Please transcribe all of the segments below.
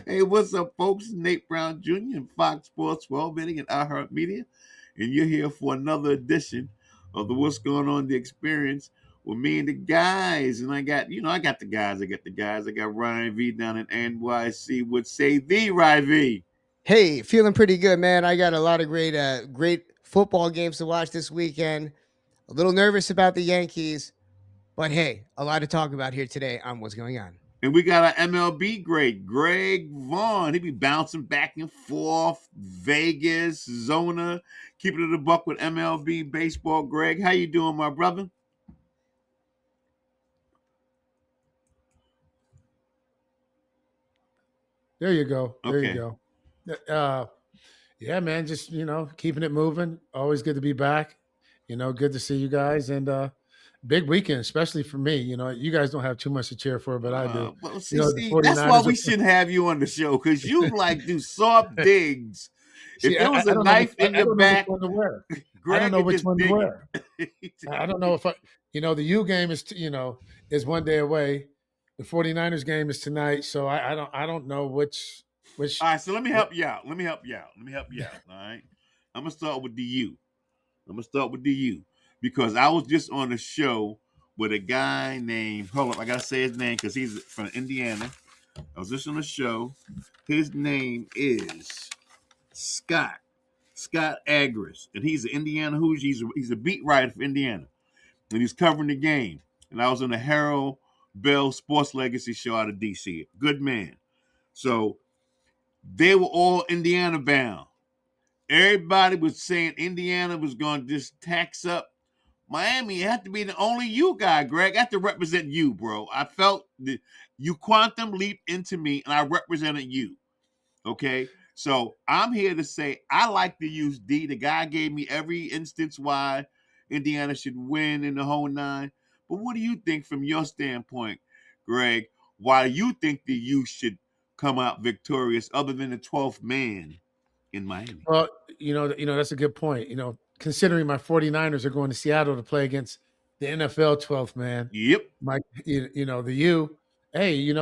Hey, what's up, folks? Nate Brown Jr. and Fox Sports 12 Inning and iHeartMedia. And you're here for another edition of the What's Going On the Experience with me and the guys. And I got the guys. I got Ryan V down in NYC. Would say the Ryan V. Hey, feeling pretty good, man. I got a lot of great football games to watch this weekend. A little nervous about the Yankees, but hey, a lot to talk about here today on What's Going On. And we got our MLB great, Greg Vaughn. He be bouncing back and forth, Vegas, Zona, keeping it a buck with MLB baseball. Greg, how you doing, my brother? There you go. There Okay. you go. Yeah, man, just, keeping it moving. Always good to be back. Good to see you guys. And big weekend, especially for me. You guys don't have too much to cheer for, but I do. Well, The see, that's why 49ers we are- shouldn't have you on the show, because you do soft digs. See, If there was I a don't knife know, in I your don't back, know which one to wear. Greg I don't know would which just one to dig wear. it. I don't know if the U game is one day away. The 49ers game is tonight, so I don't know which. All right, so let me help you out. All right. I'm gonna start with the U. Because I was just on a show with a guy named, hold up, I gotta say his name because he's from Indiana. I was just on a show. His name is Scott Agris, and he's an Indiana Hoosier. He's a beat writer for Indiana, and he's covering the game. And I was on the Harold Bell Sports Legacy show out of DC. Good man. So they were all Indiana bound. Everybody was saying Indiana was going to just tax up Miami. You have to be the only you guy, Greg. I have to represent you, bro. I felt that you quantum leaped into me, and I represented you. Okay? So I'm here to say I like to use D. The guy gave me every instance why Indiana should win in the whole nine. But what do you think from your standpoint, Greg? Why do you think the U should come out victorious other than the 12th man in Miami? Well, that's a good point. Considering my 49ers are going to Seattle to play against the NFL 12th man. Yep. The U. Hey,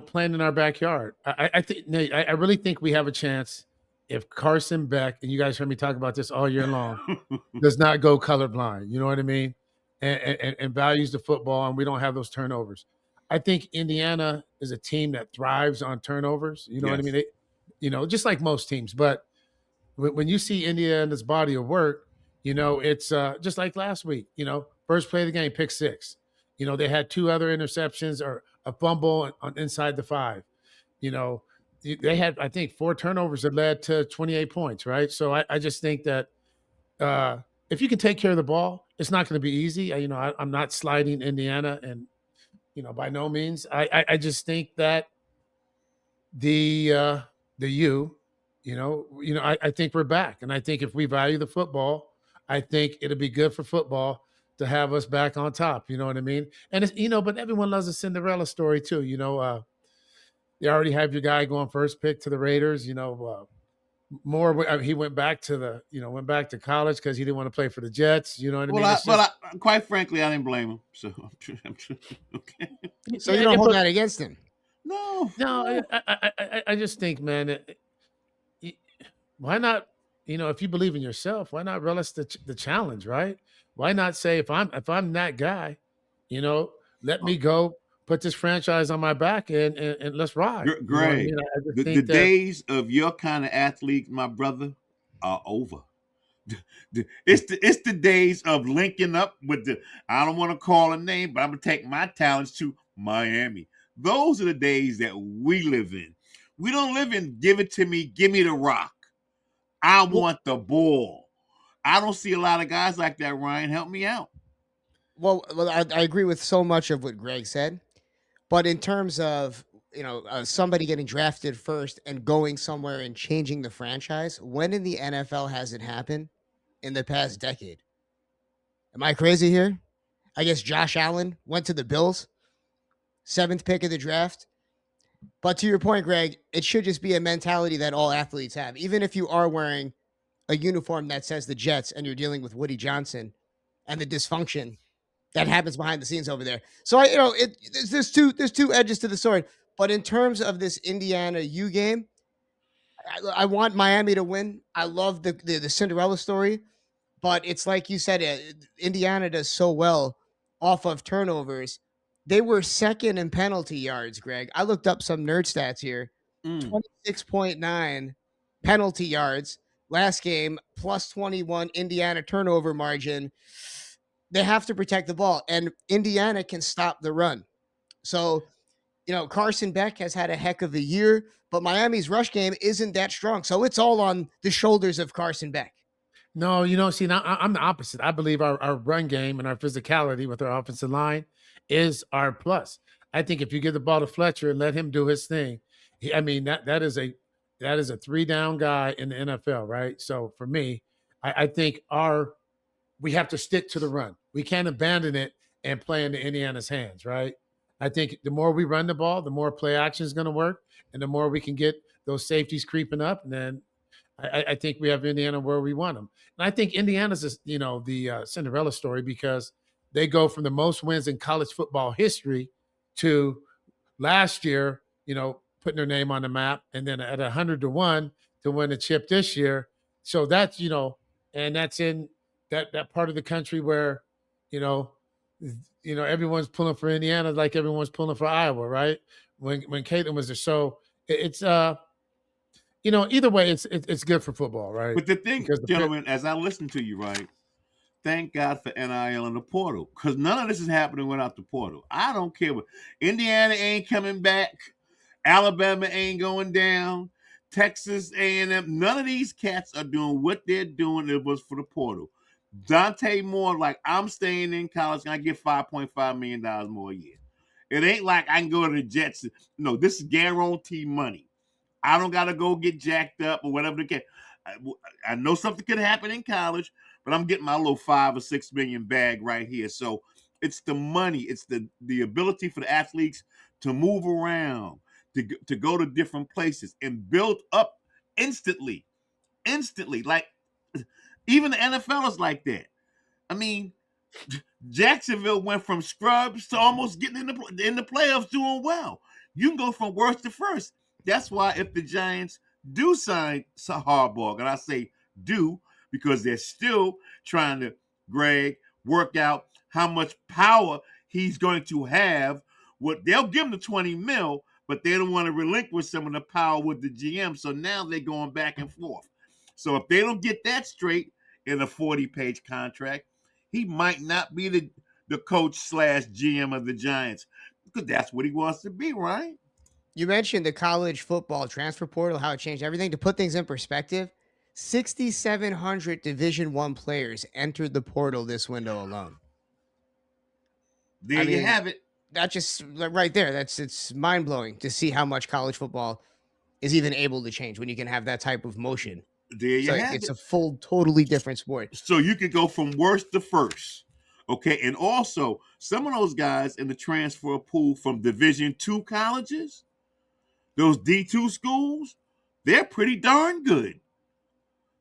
playing in our backyard. I think, Nate, I really think we have a chance if Carson Beck, and you guys heard me talk about this all year long, does not go colorblind. You know what I mean? And values the football, and we don't have those turnovers. I think Indiana is a team that thrives on turnovers. You know what I Yes. mean? Just like most teams. But when you see Indiana's body of work, it's just like last week. First play of the game, pick six. They had two other interceptions or a fumble on inside the 5. They had, I think, 4 turnovers that led to 28 points, right? So I just think that if you can take care of the ball, it's not going to be easy. I'm not sliding Indiana, and by no means. I just think that the U, I think we're back, and I think if we value the football, I think it'll be good for football to have us back on top. You know what I mean? And it's, but everyone loves a Cinderella story too. You already have your guy going first pick to the Raiders. Moore, he went back to college because he didn't want to play for the Jets. You know what I mean? Quite frankly, I didn't blame him. So I'm okay. So you don't hold that against him? No. I just think, man, why not? If you believe in yourself, why not relish the challenge, right? Why not say if I'm that guy, let me go put this franchise on my back and let's ride. Greg, you know what I mean? the days of your kind of athlete, my brother, are over. It's the days of linking up with I don't want to call a name, but I'm gonna take my talents to Miami. Those are the days that we live in. We don't live in give it to me, give me the rock. I want the ball. I don't see a lot of guys like that, Ryan. Help me out. Well, I agree with so much of what Greg said, but in terms of somebody getting drafted first and going somewhere and changing the franchise, when in the NFL has it happened in the past decade? Am I crazy here? I guess Josh Allen went to the Bills, 7th pick of the draft. But to your point, Greg, it should just be a mentality that all athletes have. Even if you are wearing a uniform that says the Jets and you're dealing with Woody Johnson and the dysfunction that happens behind the scenes over there. So there's two edges to the sword. But in terms of this Indiana U game, I want Miami to win. I love the Cinderella story, but it's like you said, Indiana does so well off of turnovers. They were second in penalty yards, Greg. I looked up some nerd stats here. Mm. 26.9 penalty yards last game, plus 21 Indiana turnover margin. They have to protect the ball, and Indiana can stop the run. So, Carson Beck has had a heck of a year, but Miami's rush game isn't that strong. So it's all on the shoulders of Carson Beck. No, see, now I'm the opposite. I believe our run game and our physicality with our offensive line is our plus. I think if you give the ball to Fletcher and let him do his thing, that is a 3-down guy in the NFL, right? So for me, I think we have to stick to the run. We can't abandon it and play into Indiana's hands, right? I think the more we run the ball, the more play action is going to work, and the more we can get those safeties creeping up, and then I think we have Indiana where we want them. And I think Indiana's, the Cinderella story because they go from the most wins in college football history to last year, putting their name on the map, and then at 100-1 to win a chip this year. So that's, and that's in that part of the country where, everyone's pulling for Indiana like everyone's pulling for Iowa, right? When Caitlin was there. So it's either way, it's good for football, right? But the thing, gentlemen, as I listen to you, right, thank God for NIL and the portal, because none of this is happening without the portal. I don't care what Indiana ain't coming back, Alabama ain't going down, Texas A&M. None of these cats are doing what they're doing. It was for the portal. Dante Moore, like, I'm staying in college and I get $5.5 million more a year. It ain't like I can go to the Jets. No, this is guaranteed money. I don't got to go get jacked up or whatever the case. I know something could happen in college, but I'm getting my little 5 or 6 million bag right here. So it's the money. It's the ability for the athletes to move around, to go to different places and build up instantly. Like, even the NFL is like that. I mean, Jacksonville went from scrubs to almost getting in the playoffs doing well. You can go from worst to first. That's why if the Giants do sign Harbaugh, and I say do because they're still trying to, Greg, work out how much power he's going to have. They'll give him the 20 mil, but they don't want to relinquish some of the power with the GM. So now they're going back and forth. So if they don't get that straight in a 40-page contract, he might not be the coach / GM of the Giants because that's what he wants to be, right? You mentioned the college football transfer portal, how it changed everything. To put things in perspective, 6,700 Division I players entered the portal this window alone. There you have it. That just right there. It's mind blowing to see how much college football is even able to change when you can have that type of motion. There you have it. It's a full, totally different sport. So you could go from worst to first. Okay. And also, some of those guys in the transfer pool from Division II colleges, those D2 schools, they're pretty darn good.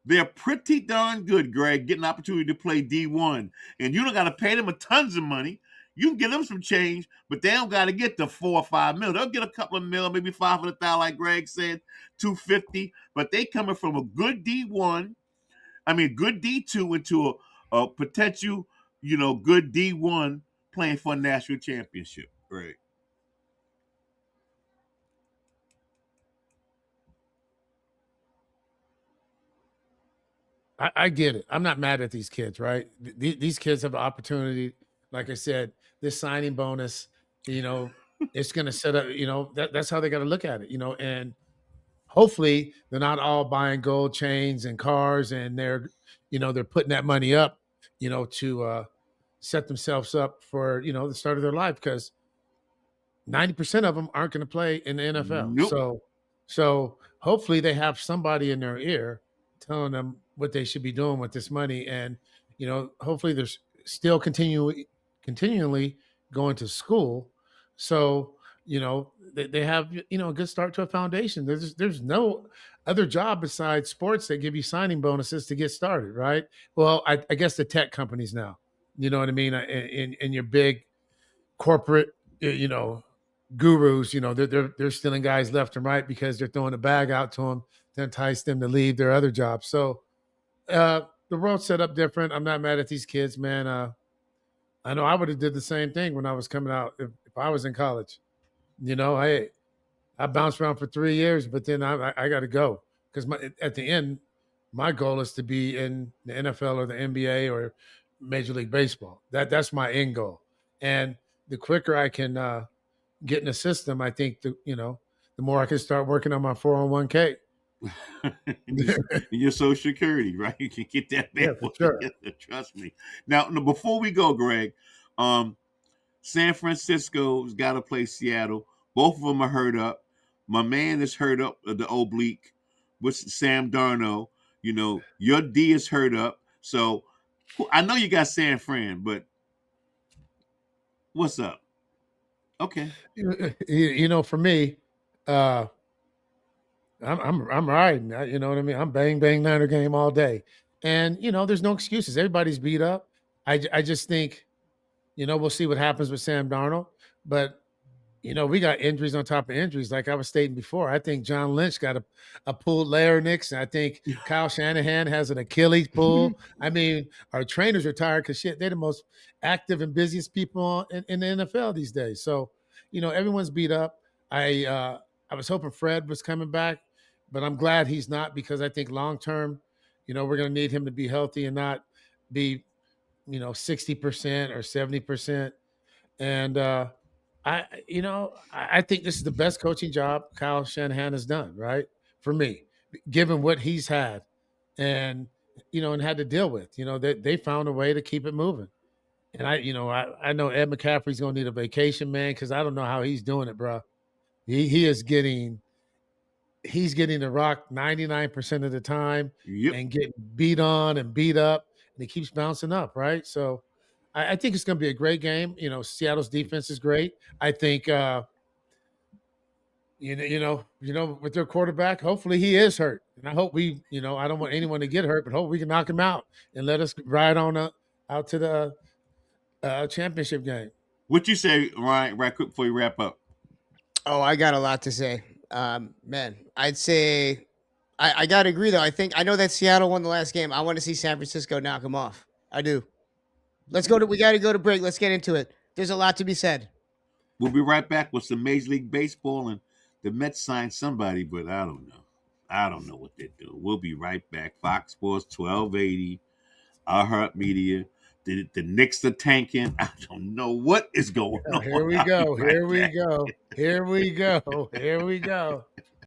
They're pretty darn good, Greg, getting an opportunity to play D1. And you don't got to pay them tons of money. You can get them some change, but they don't got to get the 4 or 5 mil. They'll get a couple of mil, maybe 500,000, like Greg said, 250. But they coming from a good D1, good D2 into a potential, good D1 playing for a national championship, Greg. I get it. I'm not mad at these kids, right? These kids have an opportunity. Like I said, this signing bonus, it's going to set up, that's how they got to look at it, and hopefully they're not all buying gold chains and cars and they're putting that money up, to set themselves up for, the start of their life because 90% of them aren't going to play in the NFL. Nope. So hopefully they have somebody in their ear telling them what they should be doing with this money. And, hopefully they're still continually going to school. So, they have, a good start to a foundation. There's no other job besides sports that give you signing bonuses to get started, right? Well, I guess the tech companies now, you know what I mean? In your big corporate, gurus. They're stealing guys left and right because they're throwing a bag out to them to entice them to leave their other jobs. So the world's set up different. I'm not mad at these kids, man. I know I would have did the same thing when I was coming out if I was in college. I bounced around for 3 years, but then I got to go because at the end, my goal is to be in the NFL or the NBA or Major League Baseball. That's my end goal. And the quicker I can get in the system, I think the more I can start working on my 401k. Your Social Security, right? You can get that back. Yeah, for sure. Trust me. Now, before we go, Greg, San Francisco's got to play Seattle. Both of them are hurt up. My man is hurt up the oblique with Sam Darnold. Your D is hurt up. So I know you got San Fran, but what's up? Okay. For me, I'm riding. You know what I mean? I'm bang Niner game all day, and there's no excuses. Everybody's beat up. I just think, we'll see what happens with Sam Darnold, but we got injuries on top of injuries. Like I was stating before, I think John Lynch got a pulled larynx. I think Kyle Shanahan has an Achilles pull. I mean, our trainers are tired because they're the most active and busiest people in the NFL these days. So, everyone's beat up. I was hoping Fred was coming back, but I'm glad he's not because I think long term, we're going to need him to be healthy and not be, 60% or 70%. And I think this is the best coaching job Kyle Shanahan has done, right? For me, given what he's had and had to deal with, they found a way to keep it moving. And I know Ed McCaffrey's going to need a vacation, man, because I don't know how he's doing it, bro. He's getting the rock 99% of the time and getting beat on and beat up, and he keeps bouncing up, right? So I think it's going to be a great game. Seattle's defense is great. I think, with their quarterback, hopefully he is hurt. And I hope I don't want anyone to get hurt, but hope we can knock him out and let us ride on out to the championship game. What you say, Ryan, right quick before you wrap up? Oh, I got a lot to say. Man, I'd say I got to agree, though. I know that Seattle won the last game. I want to see San Francisco knock them off. I do. We got to go to break. Let's get into it. There's a lot to be said. We'll be right back with some Major League Baseball, and the Mets signed somebody, but I don't know. I don't know what they're doing. We'll be right back. Fox Sports 1280, Our Heart Media. The Knicks are tanking. I don't know what is going on. Here we go. Here we go. Here we go. Here we go.